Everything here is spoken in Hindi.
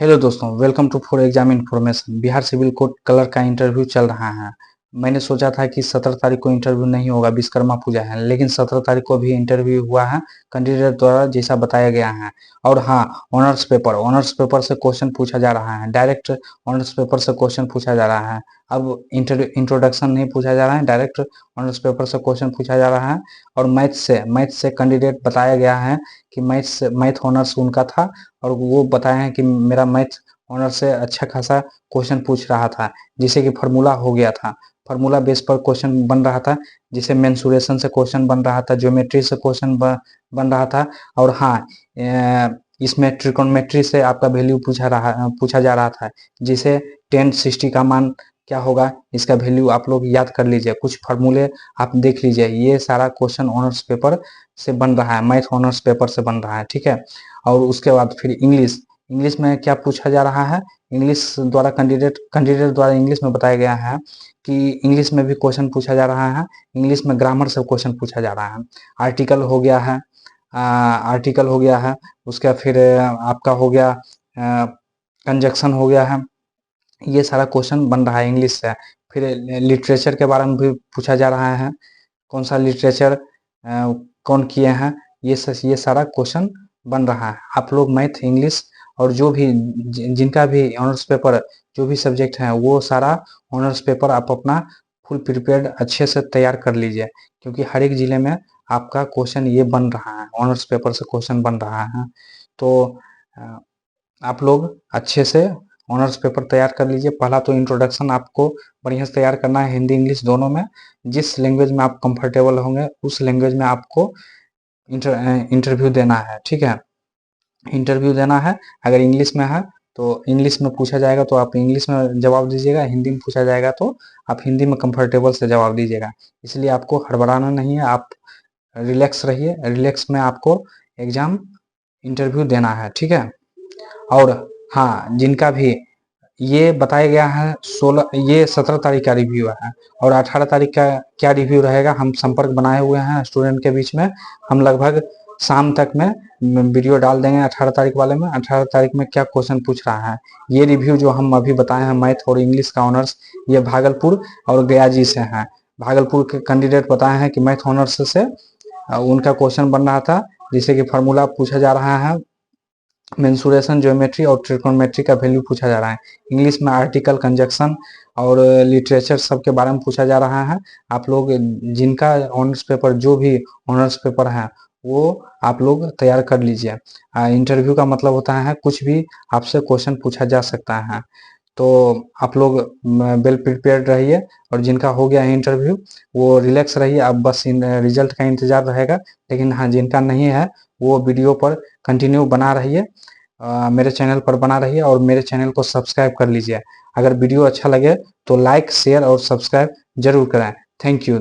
हेलो दोस्तों, welcome to for exam information. Bihar civil court clerk का इंटरव्यू चल रहा है। मैंने सोचा था कि 17 तारीख को इंटरव्यू नहीं होगा, विश्वकर्मा पूजा है, लेकिन 17 तारीख को भी इंटरव्यू हुआ है कैंडिडेट द्वारा जैसा बताया गया है। और हाँ, ऑनर्स पेपर से क्वेश्चन पूछा जा रहा है, डायरेक्ट ऑनर्स पेपर से क्वेश्चन पूछा जा रहा है। अब इंट्रोडक्शन नहीं पूछा जा रहा है, डायरेक्ट ऑनर्स पेपर से क्वेश्चन पूछा जा रहा है। और मैथ से कैंडिडेट बताया गया है कि मैथ ऑनर्स उनका था, और वो बताए हैं कि मेरा मैथ ऑनर से अच्छा खासा क्वेश्चन पूछ रहा था, जिसे कि फार्मूला हो गया था। फार्मूला बेस पर क्वेश्चन बन रहा था, जिसे मेंसुरेशन से क्वेश्चन बन रहा था, ज्योमेट्री से क्वेश्चन बन रहा था। और हाँ, इसमें ट्रिकोनोमेट्री से आपका वैल्यू पूछा जा रहा था, जिसे टेन 60 का मान क्या होगा, इसका वैल्यू आप लोग याद कर लीजिए। कुछ फार्मूले आप देख लीजिए। ये सारा क्वेश्चन ऑनर्स पेपर से बन रहा है, मैथ ऑनर्स पेपर से बन रहा है, ठीक है। और उसके बाद फिर इंग्लिश इंग्लिश में क्या पूछा जा रहा है। इंग्लिश द्वारा कैंडिडेट द्वारा इंग्लिश में बताया गया है कि इंग्लिश में भी क्वेश्चन पूछा जा रहा है। इंग्लिश में ग्रामर से क्वेश्चन पूछा जा रहा है। आर्टिकल हो गया है, आर्टिकल हो गया है। उसके बाद फिर आपका हो गया कंजक्शन हो गया है। ये सारा क्वेश्चन बन रहा है इंग्लिश से। फिर लिटरेचर के बारे में भी पूछा जा रहा है, कौन सा लिटरेचर कौन किए हैं। ये सारा क्वेश्चन बन रहा है। आप लोग मैथ, इंग्लिश और जो भी जिनका भी ऑनर्स पेपर, जो भी सब्जेक्ट है, वो सारा ऑनर्स पेपर आप अपना फुल प्रिपेयर्ड अच्छे से तैयार कर लीजिए, क्योंकि हर एक जिले में आपका क्वेश्चन ये बन रहा है, ऑनर्स पेपर से क्वेश्चन बन रहा है। तो अ, आप लोग अच्छे से ऑनर्स पेपर तैयार कर लीजिए। पहला तो इंट्रोडक्शन आपको बढ़िया से तैयार करना है, हिंदी इंग्लिश दोनों में। जिस लैंग्वेज में आप कंफर्टेबल होंगे उस लैंग्वेज में आपको इंटरव्यू देना है, ठीक है। इंटरव्यू देना है। अगर इंग्लिश में है तो इंग्लिश में पूछा जाएगा तो आप इंग्लिश में जवाब दीजिएगा, हिंदी में पूछा जाएगा तो आप हिंदी में कंफर्टेबल से जवाब दीजिएगा। इसलिए आपको हड़बड़ाना नहीं है, आप रिलैक्स रहिए। रिलैक्स में आपको एग्जाम इंटरव्यू देना है, ठीक है। और हाँ, जिनका भी ये बताया गया है 17 तारीख का रिव्यू है, और 18 तारीख का क्या रिव्यू रहेगा, हम संपर्क बनाए हुए हैं स्टूडेंट के बीच में। हम लगभग शाम तक में वीडियो डाल देंगे 18 तारीख वाले में। 18 तारीख में क्या क्वेश्चन पूछ रहा है, ये रिव्यू जो हम अभी बताए हैं मैथ और इंग्लिश का ऑनर्स, ये भागलपुर और गया जी से है। भागलपुर के कैंडिडेट बताए हैं कि मैथ ऑनर्स से उनका क्वेश्चन बन रहा था, जिसे कि फार्मूला पूछा जा रहा है, मेंसुरेशन, ज्योमेट्री और ट्रिकोनोमेट्री का वैल्यू पूछा जा रहा है। इंग्लिश में आर्टिकल, कंजक्शन और लिटरेचर सब के बारे में पूछा जा रहा है। आप लोग जिनका ऑनर्स पेपर, जो भी ऑनर्स पेपर है, वो आप लोग तैयार कर लीजिए। इंटरव्यू का मतलब होता है कुछ भी आपसे क्वेश्चन पूछा जा सकता है। तो आप लोग वेल प्रिपेयर्ड रहिए, और जिनका हो गया है इंटरव्यू वो रिलैक्स रहिए। अब बस इन रिजल्ट का इंतजार रहेगा। लेकिन हाँ, जिनका नहीं है वो वीडियो पर कंटिन्यू बना रहिए, मेरे चैनल पर बना रहिए, और मेरे चैनल को सब्सक्राइब कर लीजिए। अगर वीडियो अच्छा लगे तो लाइक, शेयर और सब्सक्राइब जरूर करें। Thank you.